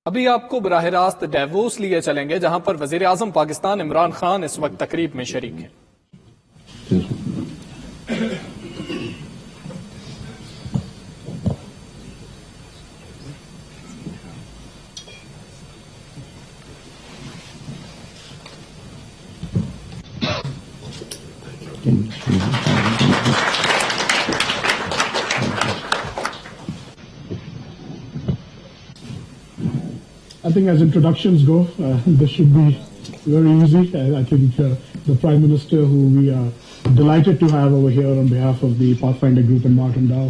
अभी आपको बराह रास्त डेवोस लिए चलेंगे, जहां पर वजीर आजम पाकिस्तान इमरान खान इस वक्त तकरीब में शरीक हैं। I think as introductions go, this should be very easy. I think the Prime Minister, who we are delighted to have over here on behalf of the Pathfinder Group and Martin Dow,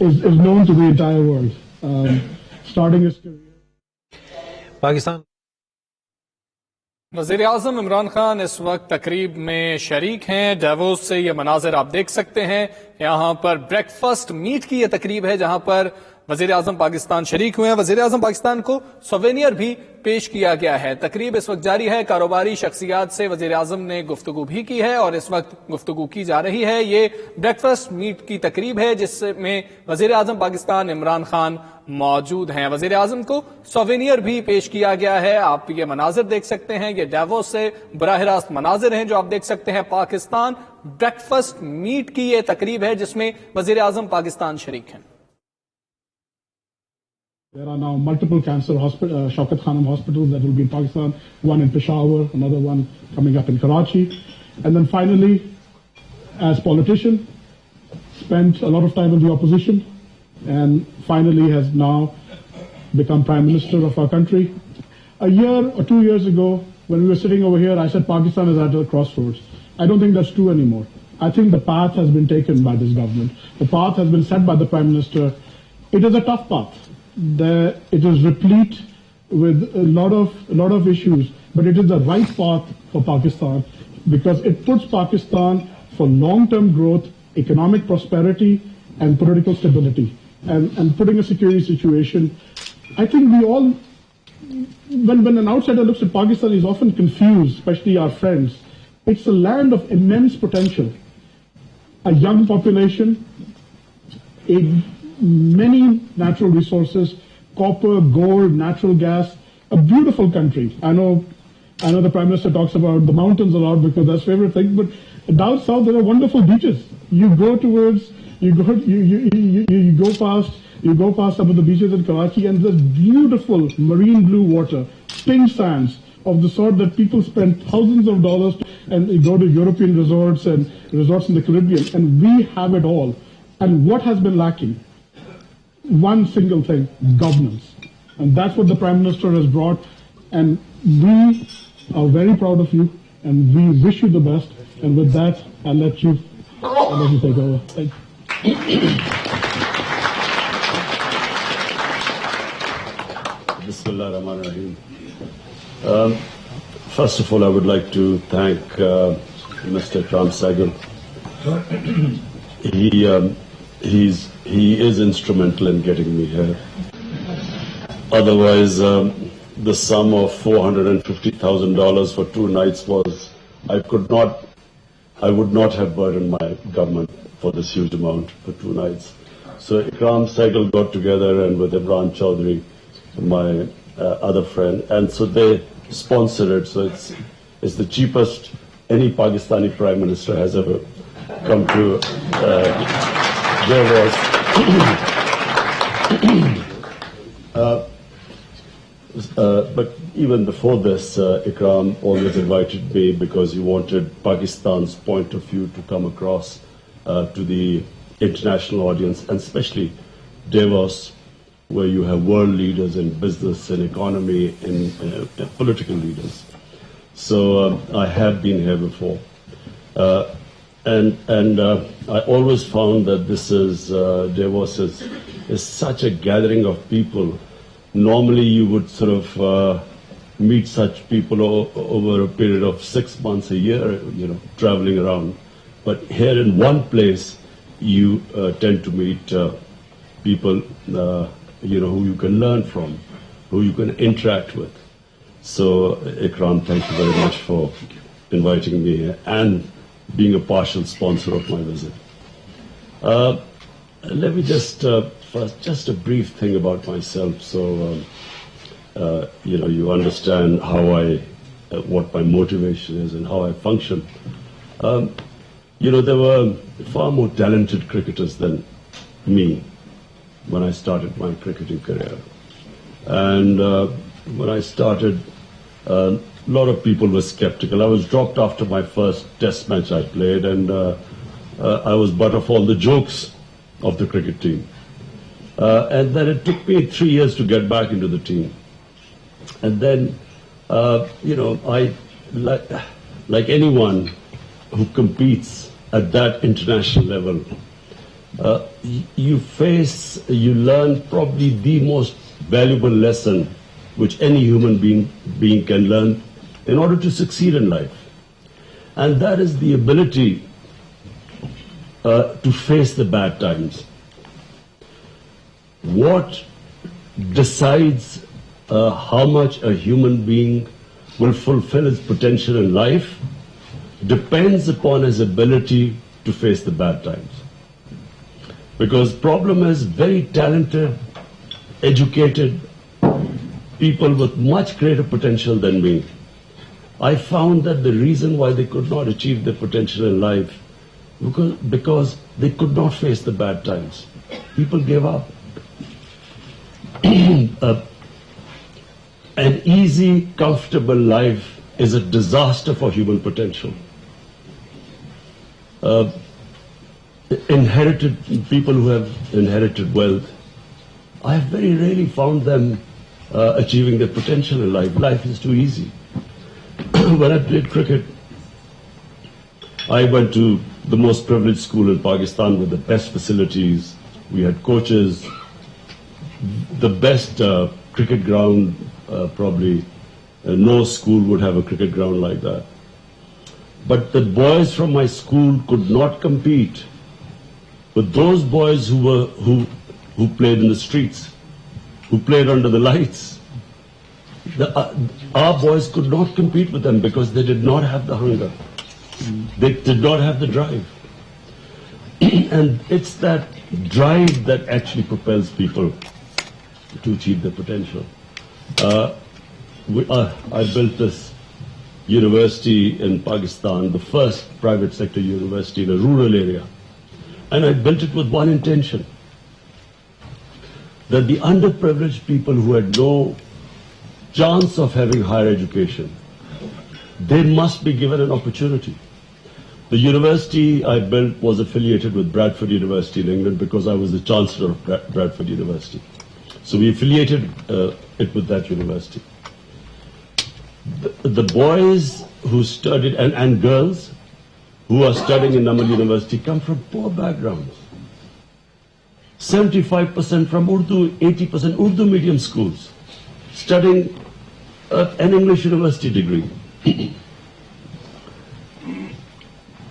is known to the entire world. Starting his career. Pakistan. वज़ीर आज़म इमरान खान इस वक्त तकरीब में शरीक हैं। DeVos से ये मनाजिर आप देख सकते हैं। यहाँ पर ब्रेकफास्ट मीट की ये तकरीब है, जहां पर वज़ीर आज़म पाकिस्तान शरीक हुए हैं। वज़ीर आज़म पाकिस्तान को सोवेनियर भी पेश किया गया है। तकरीब इस वक्त जारी है। कारोबारी शख्सियात से वज़ीर आज़म ने गुफ्तगू भी की है और इस वक्त गुफ्तगू की जा रही है। ये ब्रेकफास्ट मीट की तकरीब है, जिसमें वज़ीर आज़म पाकिस्तान इमरान खान मौजूद हैं। वज़ीर आज़म को सोवेनियर भी पेश किया गया है। आप ये मनाजिर देख सकते हैं। ये डेवोस से बराह रास्त मनाजिर हैं जो आप देख सकते हैं। पाकिस्तान ब्रेकफास्ट मीट की ये तकरीब है, जिसमें वज़ीर आज़म पाकिस्तान शरीक हैं। There are now multiple cancer Shaukat Khanum hospitals that will be in Pakistan, one in Peshawar, another one coming up in Karachi. And then finally, as politician, spent a lot of time in the opposition and finally has now become Prime Minister of our country. A year or 2 years ago, when we were sitting over here, I said Pakistan is at a crossroads. I don't think that's true anymore. I think the path has been taken by this government. The path has been set by the Prime Minister. It is a tough path. It is replete with a lot of issues, but it is the right path for Pakistan because it puts Pakistan for long-term growth, economic prosperity, and political stability, and putting a security situation. I think we all, when an outsider looks at Pakistan, is often confused, especially our friends. It's a land of immense potential, a young population, many natural resources, copper, gold, natural gas, a beautiful country. I know the Prime Minister talks about the mountains a lot because that's his favorite thing, but down south there are wonderful beaches. You go past some of the beaches in Karachi and there's beautiful marine blue water, pink sands of the sort that people spend thousands of dollars and go to European resorts and resorts in the Caribbean, and we have it all. And what has been lacking? One single thing: governance. And that's what the Prime Minister has brought, and we are very proud of you and we wish you the best. And with that, I'll let you take over. Thank you. Bismillah ar-Rahman ar-Rahim. First of all, I would like to thank Mr. Imran Sehgal. He is instrumental in getting me here. Otherwise, the sum of $450,000 for 2 nights was, I would not have burdened my government for this huge amount for 2 nights. So Imran Sehgal got together and with Imran Chaudhry, my other friend, and so they sponsored it. So it's the cheapest any Pakistani Prime Minister has ever come to Devos. But even before this, Ikram always invited me because he wanted Pakistan's point of view to come across to the international audience, and especially Devos, where you have world leaders in business and economy and political leaders. So I have been here before. And I always found that this is, Devos is such a gathering of people. Normally you would sort of meet such people over a period of 6 months, a year, traveling around. But here in one place, you tend to meet people, who you can learn from, who you can interact with. So, Ikram, thank you very much for inviting me here and being a partial sponsor of my visit. Let me just first, just a brief thing about myself, so you understand how what my motivation is and how I function. There were far more talented cricketers than me when I started my cricketing career. And when I started, a lot of people were skeptical. I was dropped after my first test match I played, and I was butt of all the jokes of the cricket team. And then it took me 3 years to get back into the team. And then, I, like anyone who competes at that international level, you learn probably the most valuable lesson which any human being can learn in order to succeed in life. And that is the ability to face the bad times. What decides how much a human being will fulfill his potential in life depends upon his ability to face the bad times. Because problem is very talented, educated people with much greater potential than me. I found that the reason why they could not achieve their potential in life because they could not face the bad times. People gave up. An easy, comfortable life is a disaster for human potential. People who have inherited wealth, I have very rarely found them achieving their potential in life. Life is too easy. When I played cricket, I went to the most privileged school in Pakistan with the best facilities. We had coaches, the best cricket ground, probably no school would have a cricket ground like that. But the boys from my school could not compete with those boys who played in the streets, who played under the lights. Our boys could not compete with them because they did not have the hunger. They did not have the drive. And it's that drive that actually propels people to achieve their potential. I built this university in Pakistan, the first private sector university in a rural area. And I built it with one intention, that the underprivileged people who had no chance of having higher education, they must be given an opportunity. The university I built was affiliated with Bradford University in England because I was the Chancellor of Bradford University. So we affiliated it with that university. The boys who studied, and girls who are studying in Namal University come from poor backgrounds. 75% from Urdu, 80% Urdu medium schools, studying an English university degree.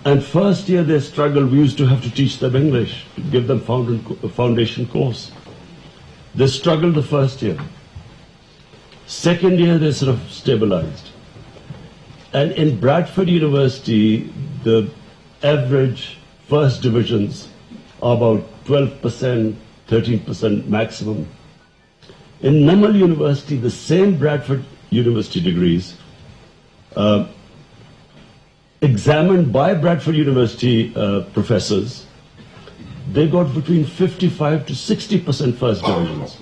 And first year they struggled. We used to have to teach them English, give them foundation course. They struggled the first year. Second year they sort of stabilized. And in Bradford University, the average first divisions are about 12%, 13% maximum. In Namal University, the same Bradford University degrees, examined by Bradford University professors, they got between 55 to 60% first divisions.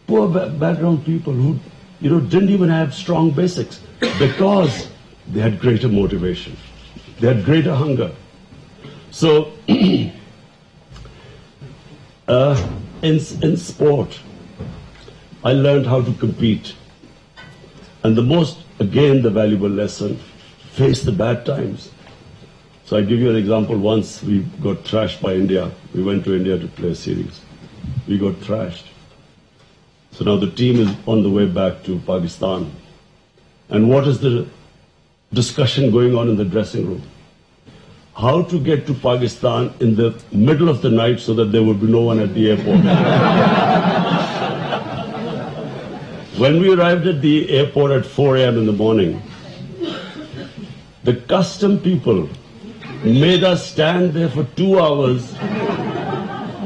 Poor background people who didn't even have strong basics because they had greater motivation. They had greater hunger. So in sport, I learned how to compete. And the valuable lesson, face the bad times. So I give you an example. Once we got thrashed by India. We went to India to play a series. We got thrashed. So now the team is on the way back to Pakistan. And what is the discussion going on in the dressing room? How to get to Pakistan in the middle of the night so that there would be no one at the airport. When we arrived at the airport at 4 a.m. in the morning, the custom people made us stand there for 2 hours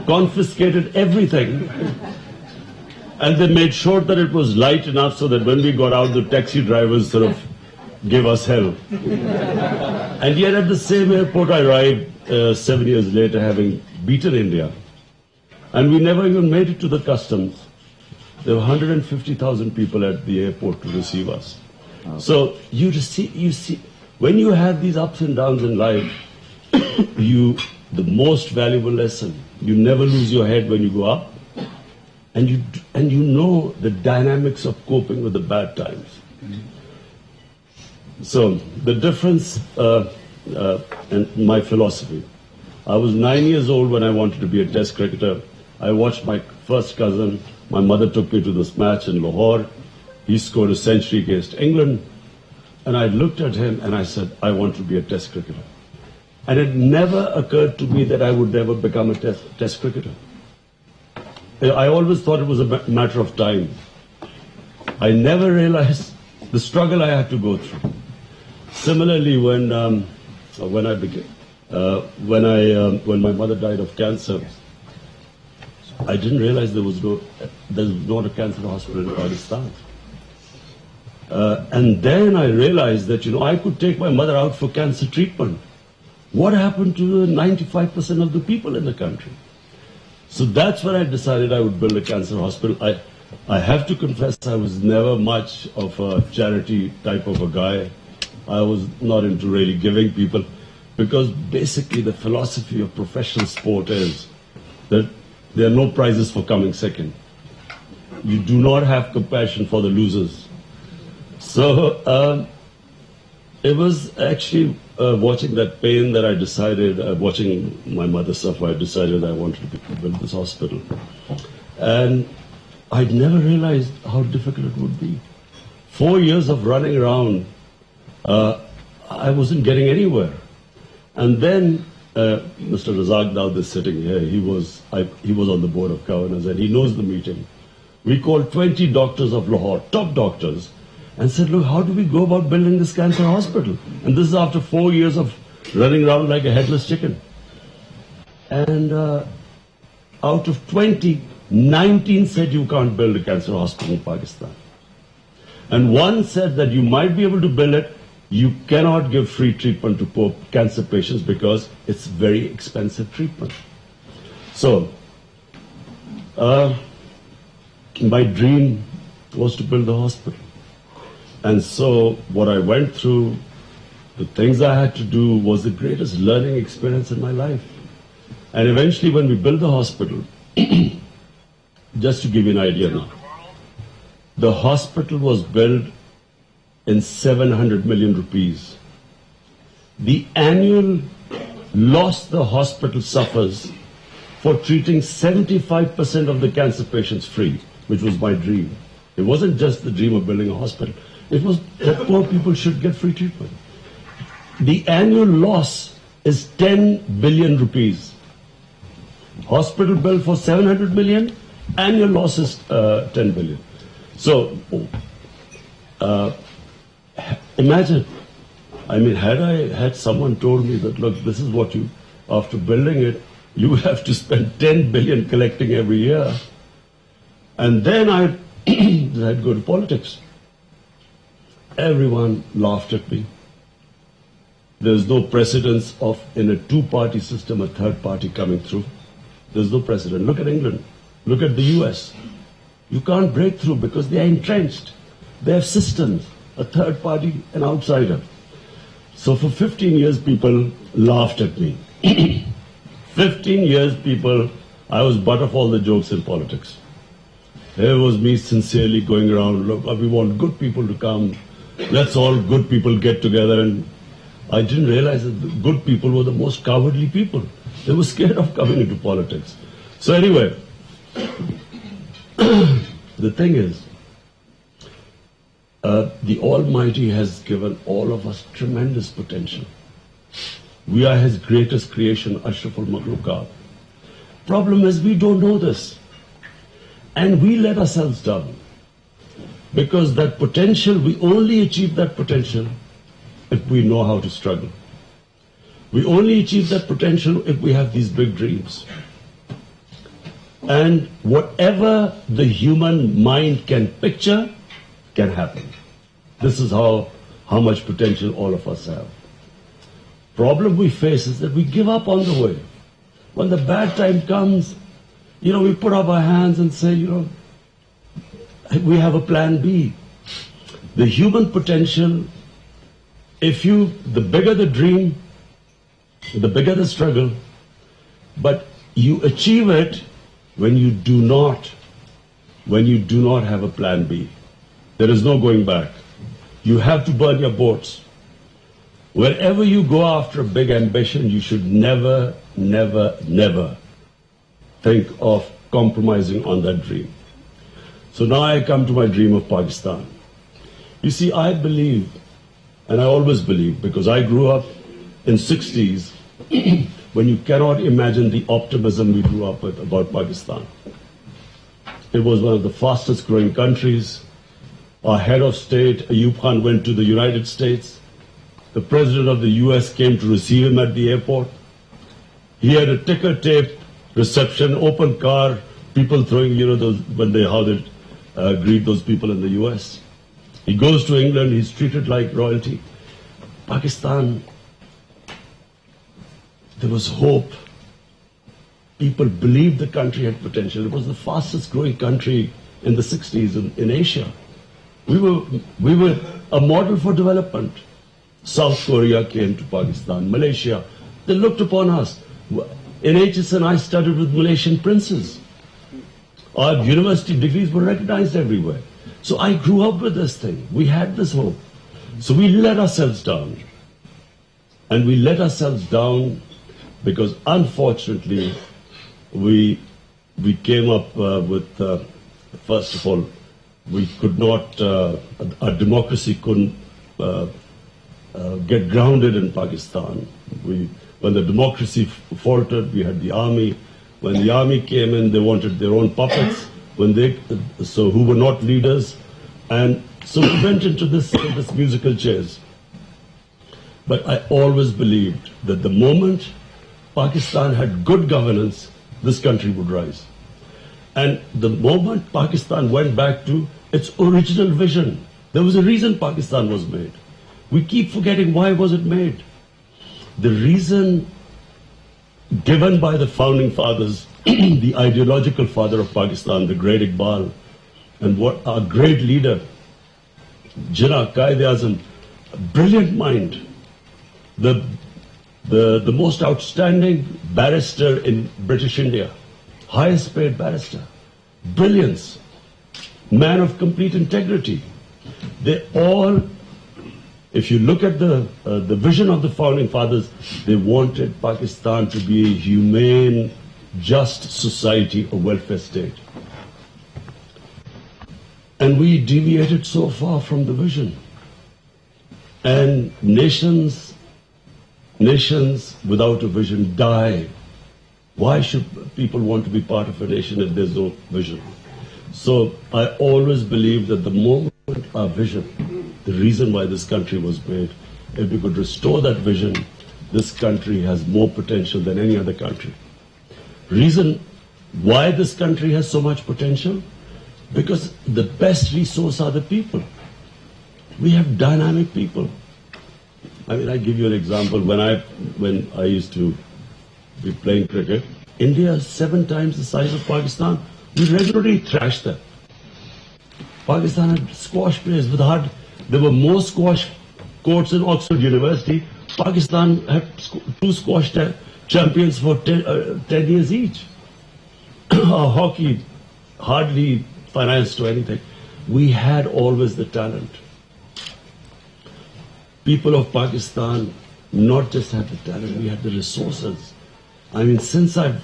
confiscated everything. And they made sure that it was light enough so that when we got out, the taxi drivers sort of gave us hell. And yet at the same airport, I arrived 7 years later, having beaten India. And we never even made it to the customs. There were 150,000 people at the airport to receive us. So you see, when you have these ups and downs in life, the most valuable lesson, you never lose your head when you go up. And you know the dynamics of coping with the bad times. So the difference in my philosophy. I was 9 years old when I wanted to be a test cricketer. I watched my first cousin. My mother took me to this match in Lahore. He scored a century against England. And I looked at him and I said, I want to be a test cricketer. And it never occurred to me that I would never become a test cricketer. I always thought it was a matter of time. I never realized the struggle I had to go through. Similarly, when my mother died of cancer, I didn't realize there was not a cancer hospital in Pakistan. And then I realized that I could take my mother out for cancer treatment. What happened to the 95% of the people in the country? So that's when I decided I would build a cancer hospital. I have to confess I was never much of a charity type of a guy. I was not into really giving people, because basically the philosophy of professional sport is that there are no prizes for coming second. You do not have compassion for the losers. So it was actually watching that pain that I decided, watching my mother suffer, I decided I wanted to build this hospital. And I'd never realized how difficult it would be. 4 years of running around, I wasn't getting anywhere. And then Mr. Razak Daud is sitting here. He was on the board of governors and he knows the meeting. We called 20 doctors of Lahore, top doctors, and said, look, how do we go about building this cancer hospital? And this is after 4 years of running around like a headless chicken. And out of 20, 19 said you can't build a cancer hospital in Pakistan. And one said that you might be able to build it, you cannot give free treatment to poor cancer patients because it's very expensive treatment. So, my dream was to build the hospital. And so what I went through, the things I had to do, was the greatest learning experience in my life. And eventually when we built the hospital, just to give you an idea now, the hospital was built in 700 million rupees. The annual loss the hospital suffers for treating 75% of the cancer patients free, which was my dream. It wasn't just the dream of building a hospital. It was that poor people should get free treatment. The annual loss is 10 billion rupees. Hospital bill for 700 million, annual loss is 10 billion. So, imagine, had someone told me that, look, this is what you, after building it, you would have to spend 10 billion collecting every year. And then I'd go to politics. Everyone laughed at me. There's no precedence of, in a two-party system, a third party coming through. There's no precedent. Look at England. Look at the US. You can't break through because they are entrenched. They have systems, a third party, an outsider. So for 15 years, people laughed at me. 15 years, I was butt of all the jokes in politics. Here was me sincerely going around, look, we want good people to come. Let's all good people get together. And I didn't realize that the good people were the most cowardly people. They were scared of coming into politics. So anyway, the thing is, the Almighty has given all of us tremendous potential. We are His greatest creation, Ashraful Makhluqat. Problem is, we don't know this. And we let ourselves down. Because that potential, we only achieve that potential if we know how to struggle. We only achieve that potential if we have these big dreams. And whatever the human mind can picture can happen. This is how much potential all of us have. Problem we face is that we give up on the way. When the bad time comes, we put up our hands and say, we have a plan B. The human potential, the bigger the dream, the bigger the struggle, but you achieve it when you do not have a plan B. There is no going back. You have to burn your boats. Wherever you go after a big ambition, you should never, never, never think of compromising on that dream. So now I come to my dream of Pakistan. You see, I believe, and I always believe, because I grew up in 60s when you cannot imagine the optimism we grew up with about Pakistan. It was one of the fastest growing countries. Our head of state, Ayub Khan, went to the United States. The president of the US came to receive him at the airport. He had a ticker tape reception, open car, people throwing, how they greet those people in the US. He goes to England, he's treated like royalty. Pakistan, there was hope. People believed the country had potential. It was the fastest growing country in the 60s in Asia. We were a model for development. South Korea came to Pakistan, Malaysia. They looked upon us. In HSN, I studied with Malaysian princes. Our university degrees were recognized everywhere. So I grew up with this thing. We had this hope. So we let ourselves down. And we let ourselves down because, unfortunately, we came up with, first of all, we could not, our democracy couldn't get grounded in Pakistan. When the democracy faltered, we had the army. When the army came in, they wanted their own puppets, who were not leaders. And so we went into this musical chairs. But I always believed that the moment Pakistan had good governance, this country would rise. And the moment Pakistan went back to its original vision, there was a reason Pakistan was made. We keep forgetting why was it made. The reason given by the founding fathers, the ideological father of Pakistan, the great Iqbal, and what our great leader, Jinnah Quaid-e-Azam, a brilliant mind, the most outstanding barrister in British India, highest paid barrister, brilliance, man of complete integrity. They all, if you look at the vision of the founding fathers, they wanted Pakistan to be a humane, just society, a welfare state. And we deviated so far from the vision. And nations without a vision die. Why should people want to be part of a nation if there's no vision? So I always believe that the moment our vision, the reason why this country was made, if we could restore that vision, this country has more potential than any other country. Reason why this country has so much potential? Because the best resource are the people. We have dynamic people. I mean, I give you an example. When I used to be playing cricket, India is 7 times the size of Pakistan. We regularly thrashed them. Pakistan had squash players with hard. There were more squash courts in Oxford University. Pakistan had 2 squash champions for 10 years each. Hockey hardly financed to anything. We had always the talent. People of Pakistan not just had the talent, we had the resources. I mean, since I've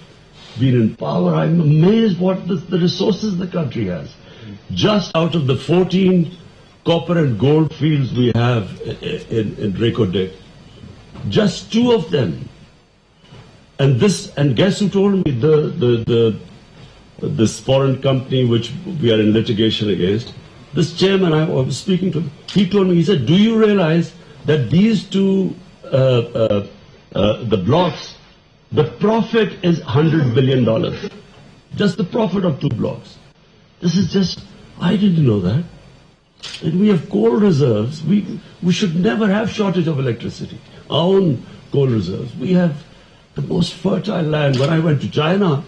been in power, I'm amazed what the resources the country has. Just out of the 14 copper and gold fields we have in Reko Dick, just 2 of them. And guess who told me this foreign company which we are in litigation against, this chairman I was speaking to, he told me, he said, do you realize that these 2, the blocks, the profit is $100 billion. Just the profit of 2 blocks. This is just, I didn't know that. And we have coal reserves. We should never have shortage of electricity. Our own coal reserves. We have the most fertile land. When I went to China,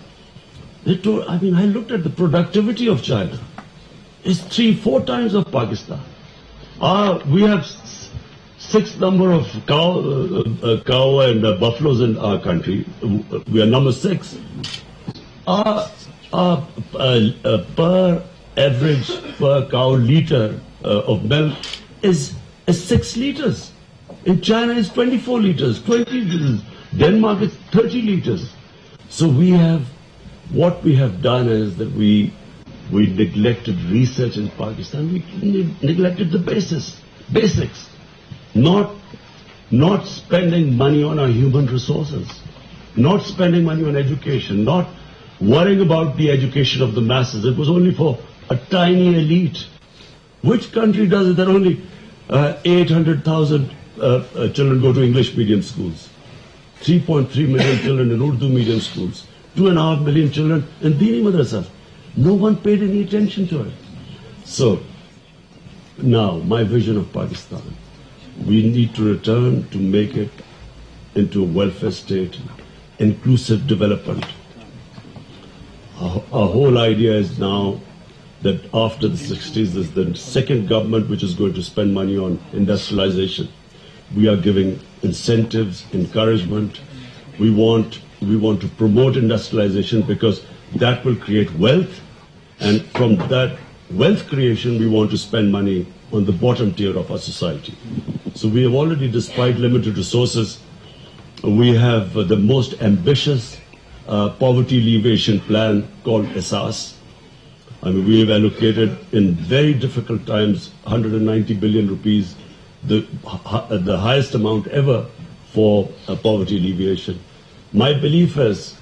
I looked at the productivity of China. It's 3-4 times of Pakistan. We have 6th number of cow and buffaloes in our country. We are number 6. Our per cow liter of milk is 6 liters. In China, it's 24 liters, 20 liters. Denmark is 30 liters. So what we have done is that we neglected research in Pakistan. We neglected the basics. Not spending money on our human resources, not spending money on education, not worrying about the education of the masses. It was only for a tiny elite. Which country does it that only 800,000 children go to English medium schools? 3.3 million children in Urdu medium schools. 2.5 million children in Dini madrasas. No one paid any attention to it. So, now, my vision of Pakistan. We need to return to make it into a welfare state, inclusive development. Our whole idea is now that after the 60s, there's the second government which is going to spend money on industrialization. We are giving incentives, encouragement. We want to promote industrialization because that will create wealth. And from that wealth creation, we want to spend money on the bottom tier of our society. So we have already, despite limited resources, we have the most ambitious poverty alleviation plan called ESAS. We have allocated in very difficult times 190 billion rupees, the highest amount ever for poverty alleviation. My belief is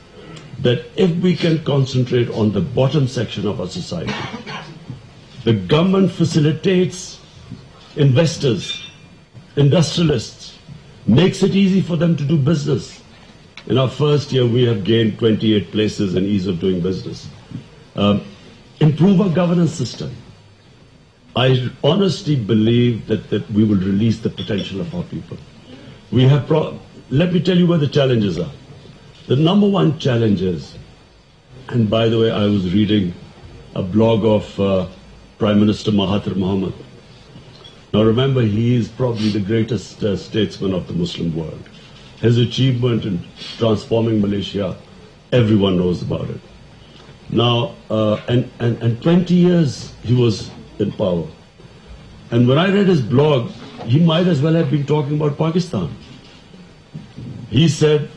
that if we can concentrate on the bottom section of our society, the government facilitates investors, industrialists, makes it easy for them to do business. In our first year, we have gained 28 places in ease of doing business. Improve our governance system. I honestly believe that we will release the potential of our people. Let me tell you where the challenges are. The number one challenge is, and by the way, I was reading a blog of Prime Minister Mahathir Mohamad. Now remember, he is probably the greatest statesman of the Muslim world. His achievement in transforming Malaysia, everyone knows about it. Now, and 20 years he was in power. And when I read his blog, he might as well have been talking about Pakistan. He said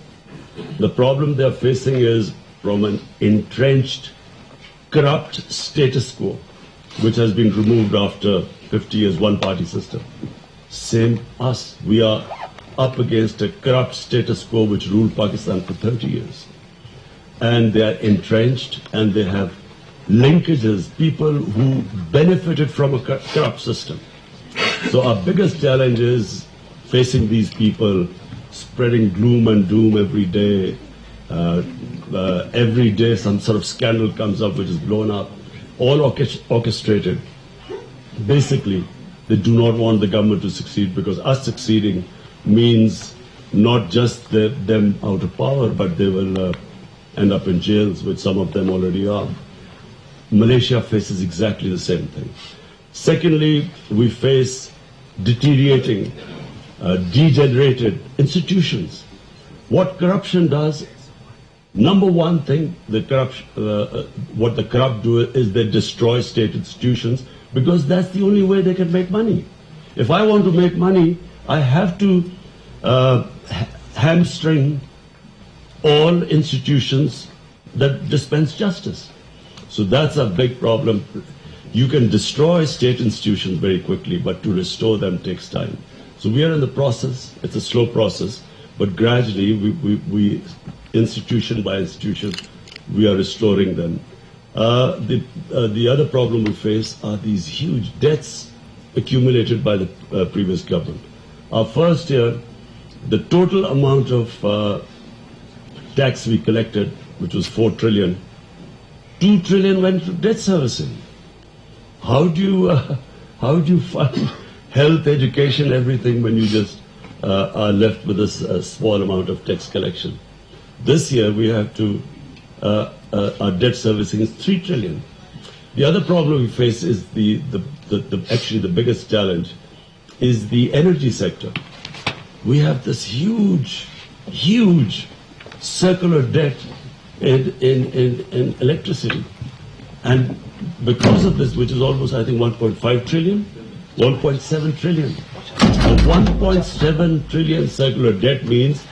the problem they're facing is from an entrenched, corrupt status quo, which has been removed after 50 years one-party system. Same us. We are up against a corrupt status quo which ruled Pakistan for 30 years. And they are entrenched and they have linkages, people who benefited from a corrupt system. So our biggest challenge is facing these people, spreading gloom and doom every day. Every day some sort of scandal comes up which is blown up, all orchestrated. Basically, they do not want the government to succeed because us succeeding means not just them out of power, but they will end up in jails, which some of them already are. Malaysia faces exactly the same thing. Secondly, we face deteriorating, degenerated institutions. What corruption does, number one thing, what the corrupt do is they destroy state institutions because that's the only way they can make money. If I want to make money, I have to hamstring all institutions that dispense justice. So that's a big problem. You can destroy state institutions very quickly, but to restore them takes time. So we are in the process. It's a slow process, but gradually, we institution by institution, we are restoring them. The other problem we face are these huge debts accumulated by the previous government. Our first year, the total amount of tax we collected, which was 4 trillion, 2 trillion went to debt servicing. How do you fund health, education, everything when you just are left with this small amount of tax collection? This year we have to, our debt servicing is 3 trillion. The other problem we face is actually the biggest challenge is the energy sector. We have this huge circular debt in electricity. And because of this, which is almost, I think, 1.5 trillion, 1.7 trillion. A 1.7 trillion circular debt means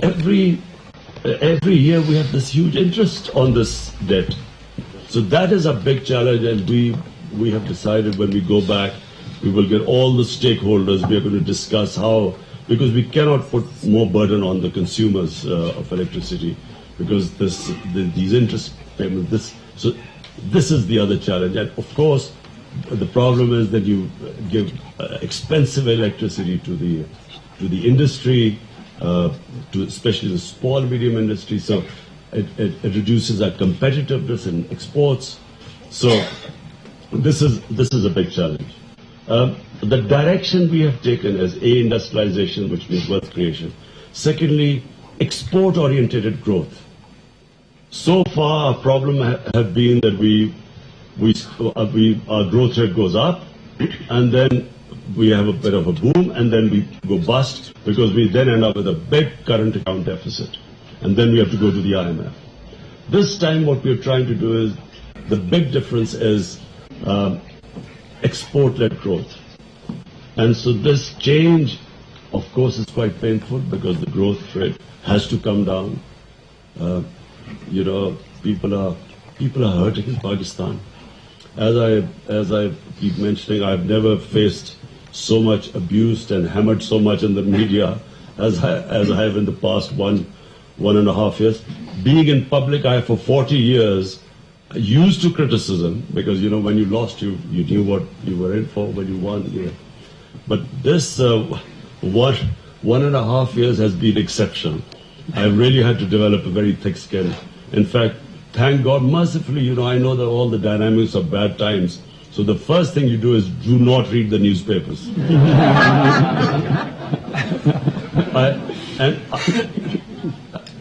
every year we have this huge interest on this debt. So that is a big challenge, and we have decided when we go back, we will get all the stakeholders. We are going to discuss how, because we cannot put more burden on the consumers of electricity, because these interest payments. So this is the other challenge, and of course, the problem is that you give expensive electricity to the industry, to especially the small medium industry. So it reduces our competitiveness in exports. So this is a big challenge. The direction we have taken is industrialization, which means wealth creation. Secondly, export-oriented growth. So far, our problem have been that our growth rate goes up, and then we have a bit of a boom, and then we go bust because we then end up with a big current account deficit, and then we have to go to the IMF. This time, what we're trying to do is the big difference is export-led growth. And so this change, of course, is quite painful because the growth rate has to come down. People are hurting in Pakistan. As I keep mentioning, I've never faced so much abused and hammered so much in the media as I have in the past one and a half years. Being in public, I for 40 years used to criticism because when you lost, you knew what you were in for. When you won, But this 1.5 years has been exceptional. I really had to develop a very thick skin. In fact, thank God, mercifully, I know that all the dynamics of bad times. So the first thing you do is do not read the newspapers.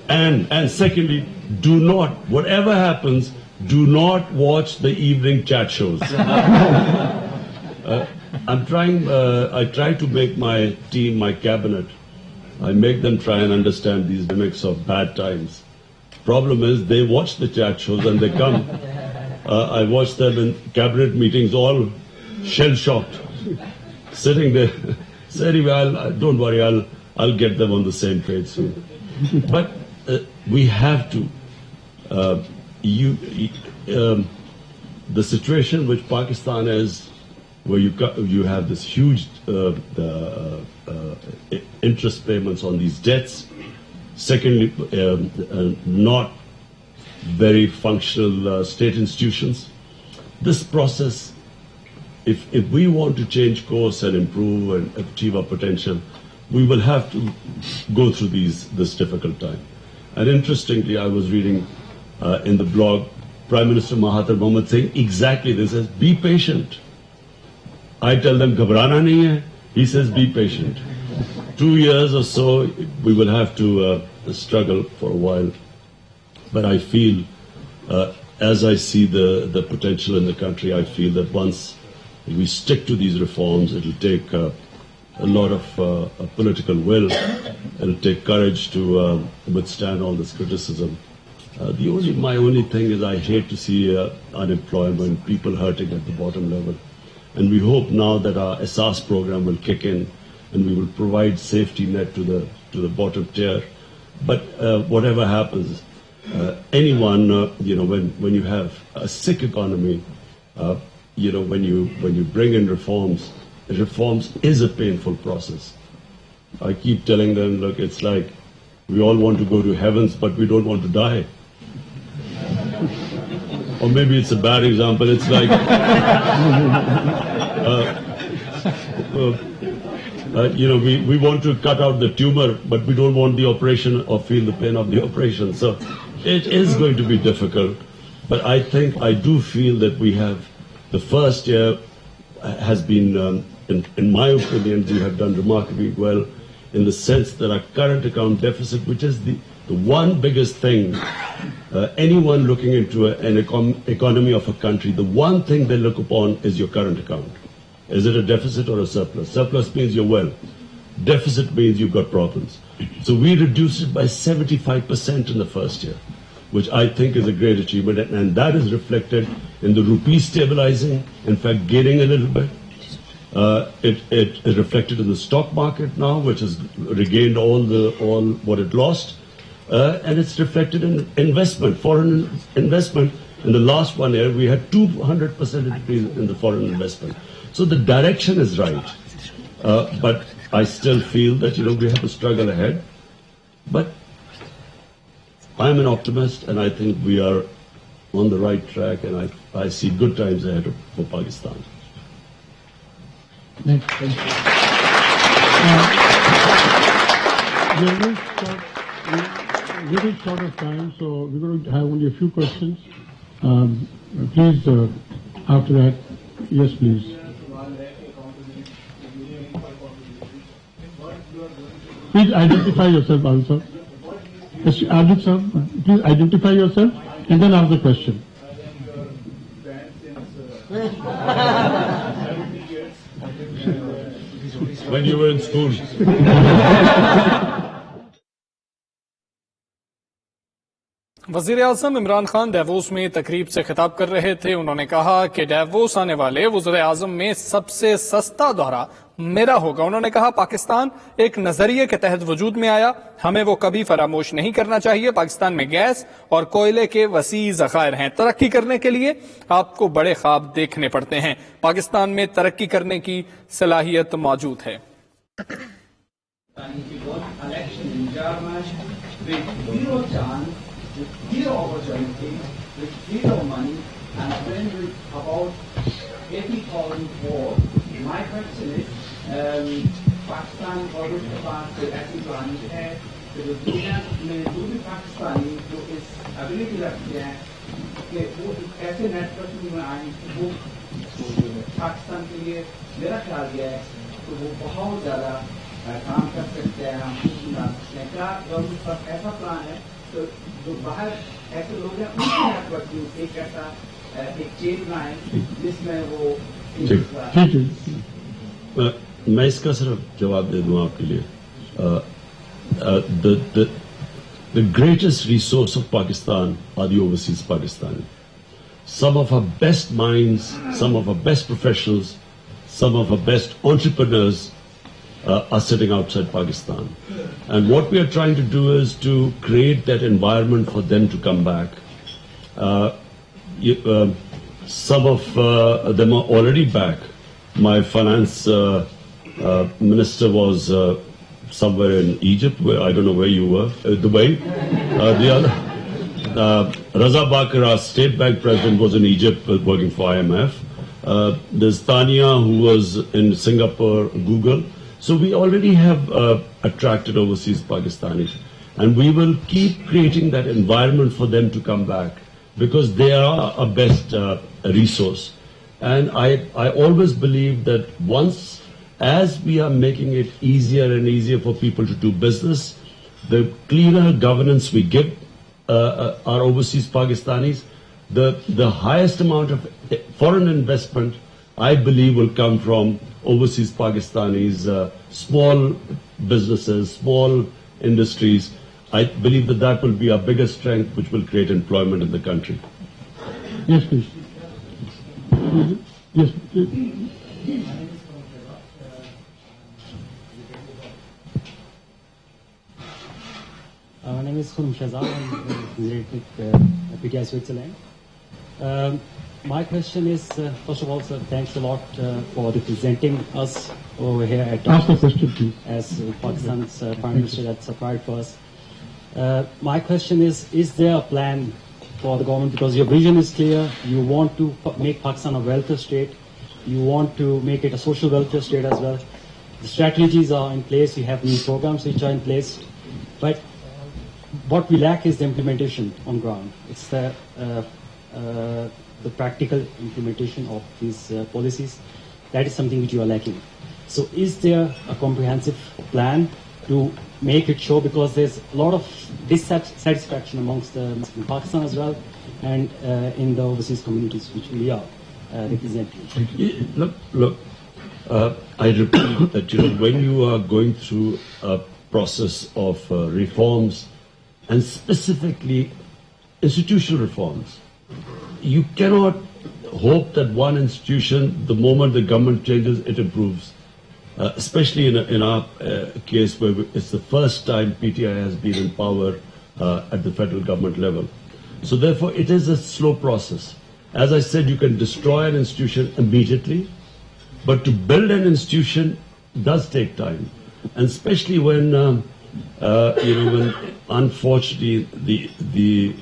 And secondly, do not, whatever happens, do not watch the evening chat shows. I try to make my team, my cabinet, I make them try and understand these dynamics of bad times. Problem is, they watch the chat shows and they come. I watch them in cabinet meetings, all shell-shocked, sitting there. So anyway, don't worry, I'll get them on the same page soon. But we have to. The situation which Pakistan is, where you have this huge interest payments on these debts. Secondly, not very functional state institutions. This process, if we want to change course and improve and achieve our potential, we will have to go through this difficult time. And interestingly, I was reading in the blog, Prime Minister Mahathir Mohamad saying exactly this: says, be patient. I tell them, ghabrana nahi hai. He says, be patient. 2 years or so, we will have to struggle for a while. But I feel, as I see the potential in the country, I feel that once we stick to these reforms, it will take a lot of political will. It will take courage to withstand all this criticism. My only thing is I hate to see unemployment, people hurting at the bottom level. And we hope now that our SARS program will kick in and we will provide safety net to the bottom tier. But whatever happens, anyone, when you have a sick economy, when you bring in reforms is a painful process. I keep telling them, look, it's like we all want to go to heavens, but we don't want to die. Or maybe it's a bad example. It's like, we want to cut out the tumor, but we don't want the operation or feel the pain of the operation. So it is going to be difficult. But I do feel that we have, the first year has been, in my opinion, we have done remarkably well in the sense that our current account deficit, which is the one biggest thing, anyone looking into an economy of a country, the one thing they look upon is your current account. Is it a deficit or a surplus? Surplus means you're well. Deficit means you've got problems. So we reduced it by 75% in the first year, which I think is a great achievement, and that is reflected in the rupee stabilizing, in fact gaining a little bit. It is reflected in the stock market now, which has regained all what it lost, and it's reflected in investment, foreign investment. In the last 1 year, we had 200% increase in the foreign investment. So the direction is right, but I still feel that we have a struggle ahead. But I'm an optimist, and I think we are on the right track, and I see good times ahead for Pakistan. Next, thank you. We're little short of time, so we're going to have only a few questions. Please, after that, yes, please. Please identify yourself also. Yes, Arjit sir, please identify yourself and then ask the question. When you were in school. वज़ीर आज़म Imran Khan DeVos में तकरीब से खिताब कर रहे थे। उन्होंने कहा कि डेवोस आने वाले वज़ीर आज़म में सबसे सस्ता दौरा मेरा होगा। उन्होंने कहा पाकिस्तान एक नजरिए के तहत वजूद में आया, हमें वो कभी फरामोश नहीं करना चाहिए। पाकिस्तान में गैस और कोयले के वसी ज़खायर हैं। तरक्की करने के लिए आपको बड़े ख्वाब देखने पड़ते हैं। पाकिस्तान में तरक्की करने की सलाहियत मौजूद है। with zero opportunity, with zero money, and then with about 80,000 votes. My question is, Pakistan government के पास कोई ऐसी प्लानिंग है कि जो दुनिया में जो भी पाकिस्तानी जो इस एबिलिटी रखते हैं कि वो ऐसे नेटवर्किंग में आए कि वो पाकिस्तान के लिए मेरा ख्याल यह है तो वो बहुत ज़्यादा काम कर सकते हैं। हम क्या गवर्नमेंट का ऐसा प्लान है तो जो बाहर ऐसे लोग हैं उनकी नेटवर्किंग एक ऐसा एक चेन बनाए जिसमें वो मैं इसका सिर्फ जवाब दे दूं आपके लिए। The greatest resource of Pakistan are the overseas Pakistani. Some of our best minds, some of our best professionals, some of our best entrepreneurs are sitting outside Pakistan. And what we are trying to do is to create that environment for them to come back. Some of them are already back. My finance minister was somewhere in Egypt, where I don't know where you were, Dubai. The other, Raza Bakr, our state bank president, was in Egypt working for IMF. There's Tania, who was in Singapore, Google. So we already have attracted overseas Pakistanis, and we will keep creating that environment for them to come back because they are our best resource. And I always believe that as we are making it easier and easier for people to do business, the cleaner governance we give our overseas Pakistanis, the highest amount of foreign investment, I believe, will come from overseas Pakistanis, small businesses, small industries. I believe that will be our biggest strength, which will create employment in the country. Yes, please. Yes, please. My name is Khurm Shahzad. I'm related with PTI Switzerland. My question is, first of all, sir, thanks a lot for representing us over here at Ask the question, please. as Pakistan's Prime Minister. That's a pride for us. My question is there a plan for the government? Because your vision is clear. You want to make Pakistan a welfare state. You want to make it a social welfare state as well. The strategies are in place. You have new programs which are in place. But what we lack is the implementation on ground. It's the the practical implementation of these policies, that is something which you are lacking. So is there a comprehensive plan to make it show, because there's a lot of dissatisfaction amongst the Muslims in Pakistan as well, and in the overseas communities which we are representing. Look, I repeat that when you are going through a process of reforms, and specifically institutional reforms, you cannot hope that one institution, the moment the government changes, it improves. Especially in our case, where it's the first time PTI has been in power at the federal government level. So therefore, it is a slow process. As I said, you can destroy an institution immediately, but to build an institution does take time, and especially when when unfortunately the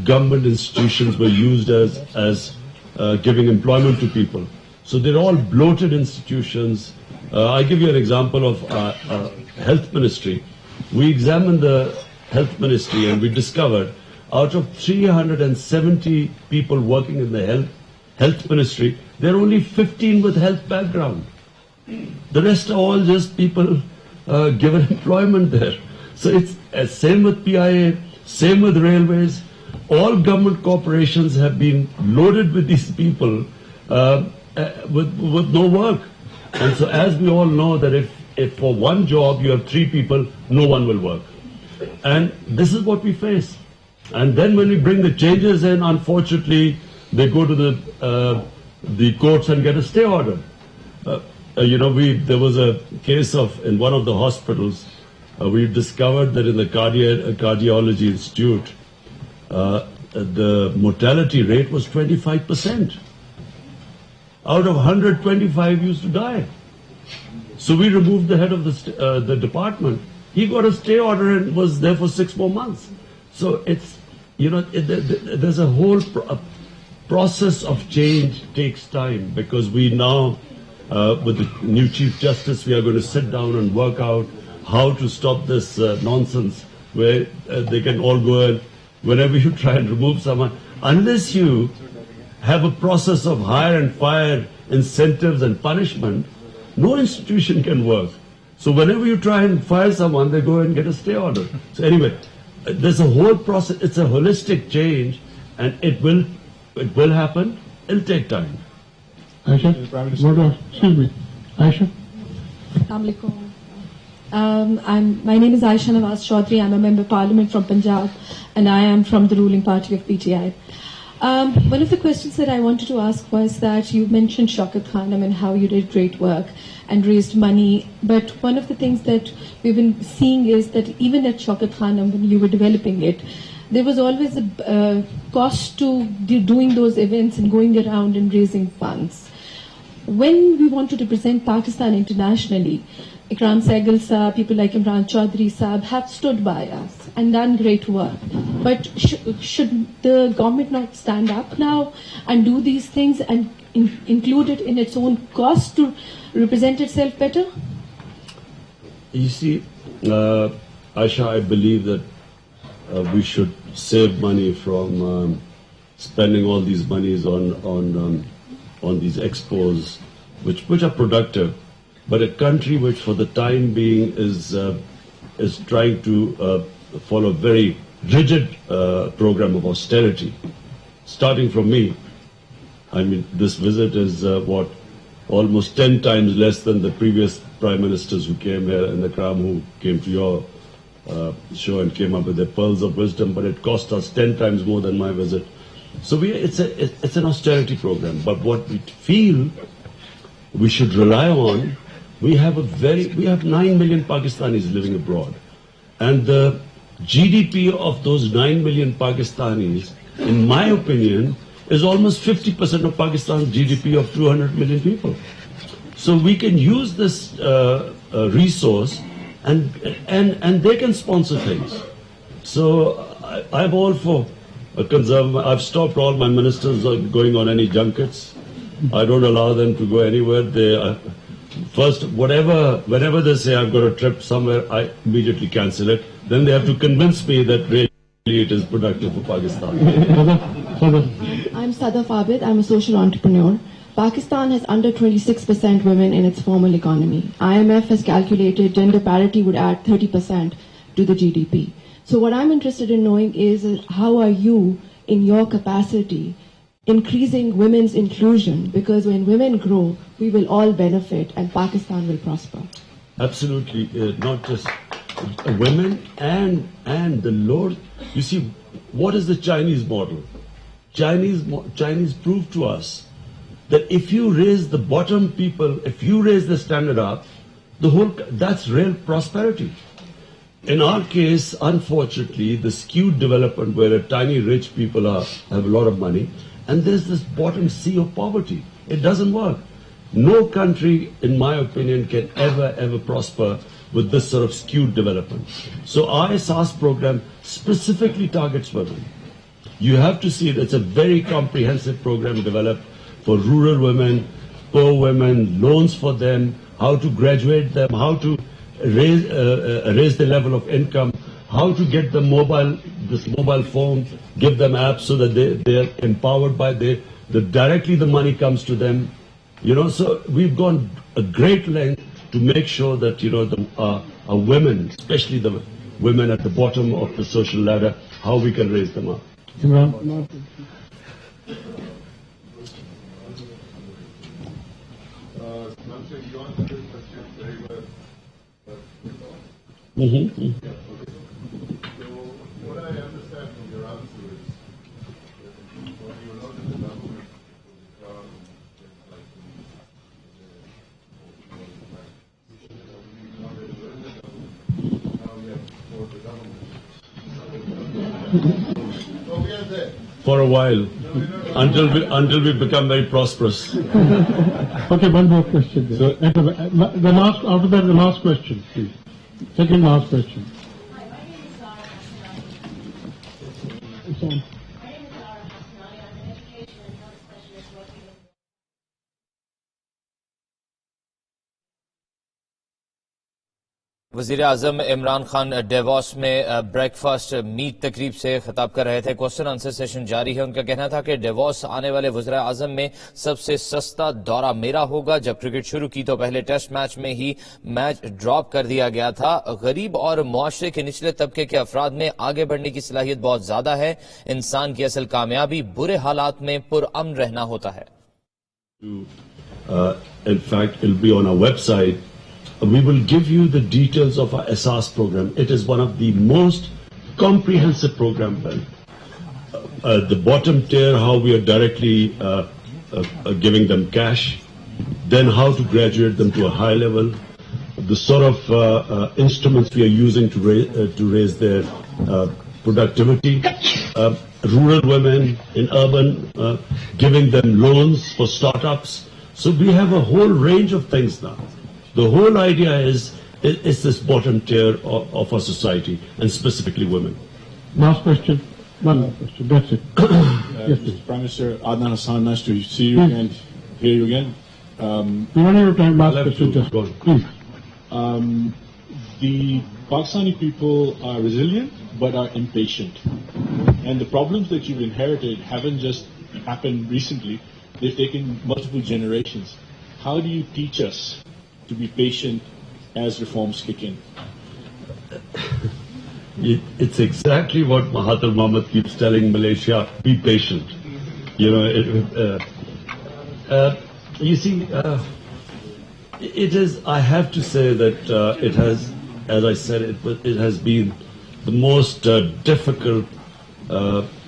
government institutions were used as giving employment to people. So they're all bloated institutions. I'll give you an example of health ministry. We examined the health ministry and we discovered out of 370 people working in the health ministry, there are only 15 with health background. The rest are all just people given employment there. So it's same with PIA, same with railways. All government corporations have been loaded with these people with no work. And so as we all know that if for one job you have 3 people, no one will work. And this is what we face. And then when we bring the changes in, unfortunately, they go to the courts and get a stay order. There was a case in one of the hospitals, we discovered that in the cardiology institute, the mortality rate was 25%. Out of 125 used to die. So we removed the head of the department. He got a stay order and was there for 6 more months. So it's, there's a whole process of change takes time, because we now, with the new Chief Justice, we are going to sit down and work out how to stop this nonsense where they can all go and whenever you try and remove someone, unless you have a process of hire and fire, incentives and punishment, no institution can work. So whenever you try and fire someone, they go and get a stay order. So anyway, there's a whole process. It's a holistic change, and it will happen. It'll take time. Aisha, excuse me, Aisha. My name is Aisha Nawaz Chaudhry. I'm a member of Parliament from Punjab, and I am from the ruling party of PTI. One of the questions that I wanted to ask was that you mentioned Shaukat Khanum and how you did great work and raised money. But one of the things that we've been seeing is that even at Shaukat Khanum, when you were developing it, there was always a cost to doing those events and going around and raising funds. When we want to represent Pakistan internationally, Ikram Sehgal Saab, people like Imran Chaudhry Saab have stood by us and done great work. But should the government not stand up now and do these things and include it in its own cost to represent itself better? You see, Aisha, I believe that we should save money from spending all these monies on these expos, which are productive. But a country which, for the time being, is trying to follow a very rigid program of austerity, starting from me. I mean, this visit is almost 10 times less than the previous prime ministers who came here, and the Ikram who came to your show and came up with their pearls of wisdom. But it cost us 10 times more than my visit. So it's an austerity program. But what we feel we should rely on. We have 9 million Pakistanis living abroad, and the GDP of those 9 million Pakistanis, in my opinion, is almost 50% of Pakistan's GDP of 200 million people. So we can use this resource, and they can sponsor things. So I'm all for a conservative. I've stopped all my ministers going on any junkets. I don't allow them to go anywhere. They first, whenever they say I've got a trip somewhere, I immediately cancel it. Then they have to convince me that really it is productive for Pakistan. I'm Sadaf Abid. I'm a social entrepreneur. Pakistan has under 26% women in its formal economy. IMF has calculated gender parity would add 30% to the GDP. So what I'm interested in knowing is how are you, in your capacity, increasing women's inclusion? Because when women grow, we will all benefit and Pakistan will prosper. Absolutely, not just women and the Lord. You see, what is the Chinese model? Chinese proved to us that if you raise the bottom people, if you raise the standard up, that's real prosperity. In our case, unfortunately, the skewed development where a tiny rich people have a lot of money, and there's this bottom sea of poverty. It doesn't work. No country, in my opinion, can ever prosper with this sort of skewed development. So our SAS program specifically targets women. You have to see it. It's a very comprehensive program developed for rural women, poor women, loans for them, how to graduate them, how to raise the level of income, how to get the mobile phone, give them apps so that they're empowered by directly the money comes to them. So we've gone a great length to make sure that, our women, especially the women at the bottom of the social ladder, how we can raise them up. Imran. What I understand from your answer is what you know the development will become For a while, until we become very prosperous. Okay, one more question. So, after that, the last question, please. Second last question. It's on. वज़ीर आज़म Imran Khan DeVos में breakfast meet तकरीब से खिताब कर रहे थे। Question answer session जारी है। उनका कहना था कि डेवोस आने वाले वज़ीर आज़म में सबसे सस्ता दौरा मेरा होगा। जब क्रिकेट शुरू की तो पहले टेस्ट मैच में ही मैच ड्रॉप कर दिया गया था। गरीब और मुआशरे के निचले तबके के अफराद में आगे बढ़ने की सलाहियत बहुत ज्यादा है। इंसान की असल कामयाबी बुरे हालात में पुरअमन रहना होता है। In fact, it'll be on our website. We will give you the details of our SAS program. It is one of the most comprehensive programs. The bottom tier, how we are directly giving them cash, then how to graduate them to a high level, the sort of instruments we are using to raise their productivity, rural women in urban, giving them loans for startups. So we have a whole range of things now. The whole idea is this bottom tier of our society, and specifically women. Last question. One last question. That's it. Yes, please. Prime Minister Adnan Hassan, nice to see you and hear you again. We don't have time. Last question. Just go. Please. The Pakistani people are resilient but are impatient. And the problems that you've inherited haven't just happened recently. They've taken multiple generations. How do you teach us to be patient as reforms kick in? It's exactly what Mahathir Mohamad keeps telling Malaysia: be patient. You see, it is. I have to say that it has, as I said, it has been the most difficult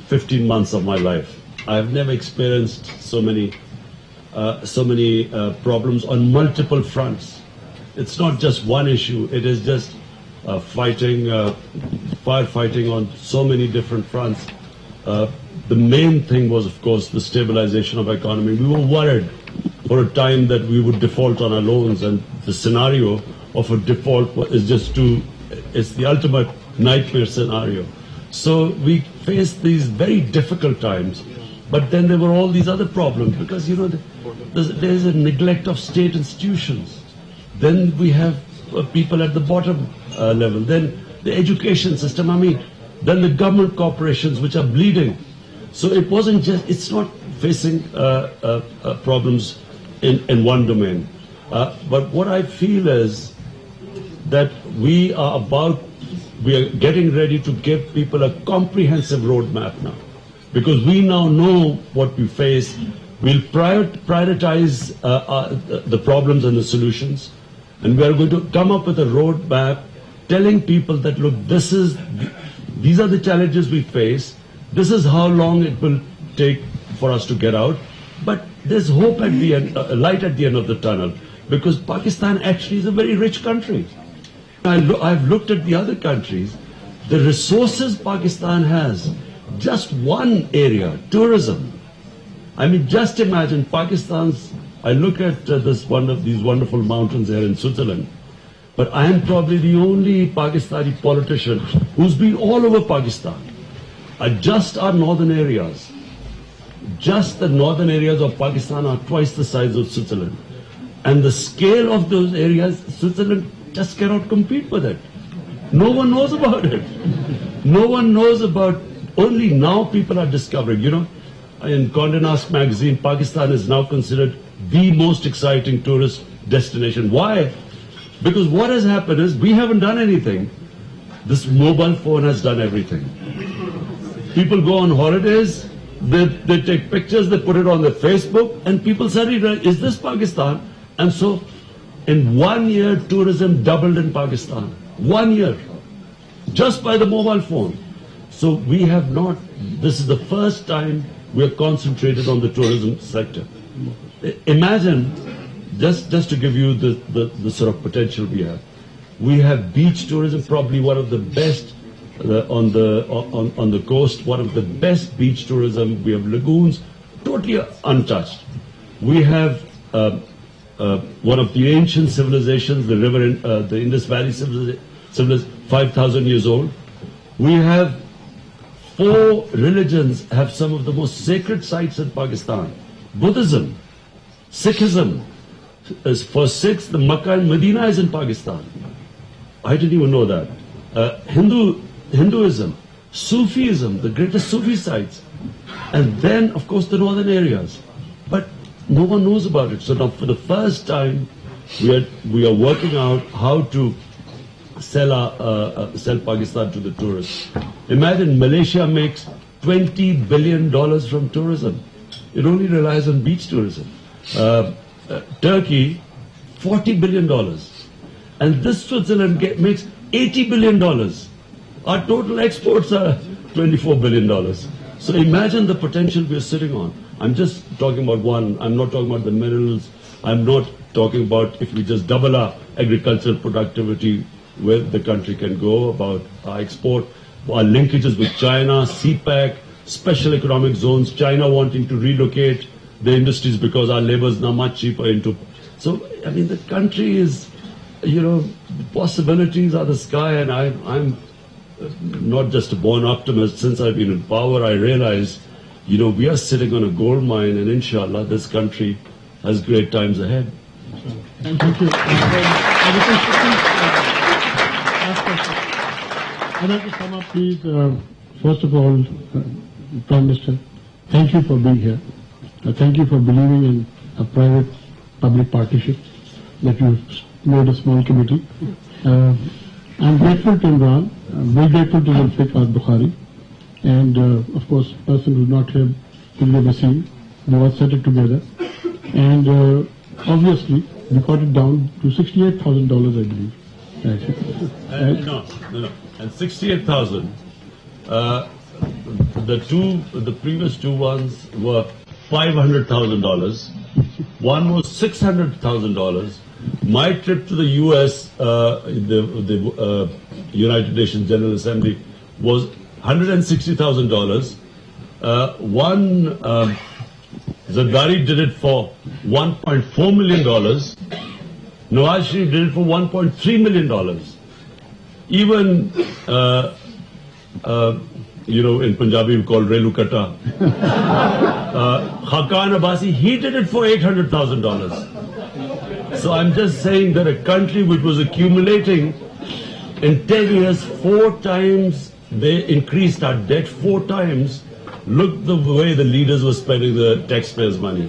15 months of my life. I have never experienced so many problems on multiple fronts. It's not just one issue. It is just firefighting on so many different fronts. The main thing was, of course, the stabilization of economy. We were worried for a time that we would default on our loans, and the scenario of a default is it's the ultimate nightmare scenario. So we faced these very difficult times. But then there were all these other problems because, there is a neglect of state institutions. Then we have people at the bottom level. Then the education system, then the government corporations which are bleeding. So it wasn't just, it's not facing problems in one domain. But what I feel is that we are getting ready to give people a comprehensive roadmap now. Because we now know what we face. We'll prioritize the problems and the solutions. And we are going to come up with a roadmap telling people that, look, these are the challenges we face. This is how long it will take for us to get out. But there's hope at the end, light at the end of the tunnel. Because Pakistan actually is a very rich country. I've looked at the other countries. The resources Pakistan has, just one area, tourism. I mean, just imagine Pakistan's, I look at these wonderful mountains here in Switzerland, but I am probably the only Pakistani politician who's been all over Pakistan. Just our northern areas. Just the northern areas of Pakistan are twice the size of Switzerland. And the scale of those areas, Switzerland just cannot compete with it. No one knows about it. No one knows about, only now people are discovering, you know. In Condé Nast magazine, Pakistan is now considered the most exciting tourist destination. Why? Because what has happened is we haven't done anything. This mobile phone has done everything. People go on holidays, they take pictures, they put it on their Facebook, and people suddenly realize, is this Pakistan? And so, in 1 year, tourism doubled in Pakistan. 1 year. Just by the mobile phone. So we have not, this is the first time we are concentrated on the tourism sector. Imagine, just to give you the sort of potential we have beach tourism, probably one of the best on the coast, one of the best beach tourism. We have lagoons, totally untouched. We have one of the ancient civilizations, the Indus Valley civilization, 5,000 years old. We have 4 religions have some of the most sacred sites in Pakistan. Buddhism, Sikhism. For Sikhs, the Makkah and Medina is in Pakistan. I didn't even know that. Hinduism, Sufism, the greatest Sufi sites. And then, of course, the northern areas. But no one knows about it. So now, for the first time, we are working out how to sell Pakistan to the tourists. Imagine Malaysia makes $20 billion from tourism. It only relies on beach tourism. Turkey, $40 billion. And this Switzerland makes $80 billion. Our total exports are $24 billion. So imagine the potential we are sitting on. I'm just talking about one. I'm not talking about the minerals. I'm not talking about if we just double our agricultural productivity, where the country can go, about our export, our linkages with China, CPEC, special economic zones, China wanting to relocate the industries because our labor is now much cheaper into. So, I mean, the country is, you know, the possibilities are the sky, and I'm not just a born optimist. Since I've been in power, I realize, you know, we are sitting on a gold mine, and inshallah, this country has great times ahead. Thank you. I'd like to sum up, please. First of all, Prime Minister, thank you for being here. Thank you for believing in a private-public partnership that you've made a small committee. I'm grateful to Imran. I'm very grateful to Zulfikar Bukhari. And, of course, person who's not here, Tulya Basim. They all set it together. And, obviously, we got it down to $68,000, I believe. No. And 68,000. The previous two ones were $500,000. One was $600,000. My trip to the U.S., the United Nations General Assembly, was $160,000. Zardari did it for $1.4 million. Nawaz Sharif did it for $1.3 million. Even, you know, in Punjabi we call Relu Kata. Hakan Abbasi, he did it for $800,000. So I'm just saying that a country which was accumulating in 10 years, 4 times, they increased our debt 4 times. Look the way the leaders were spending the taxpayers' money.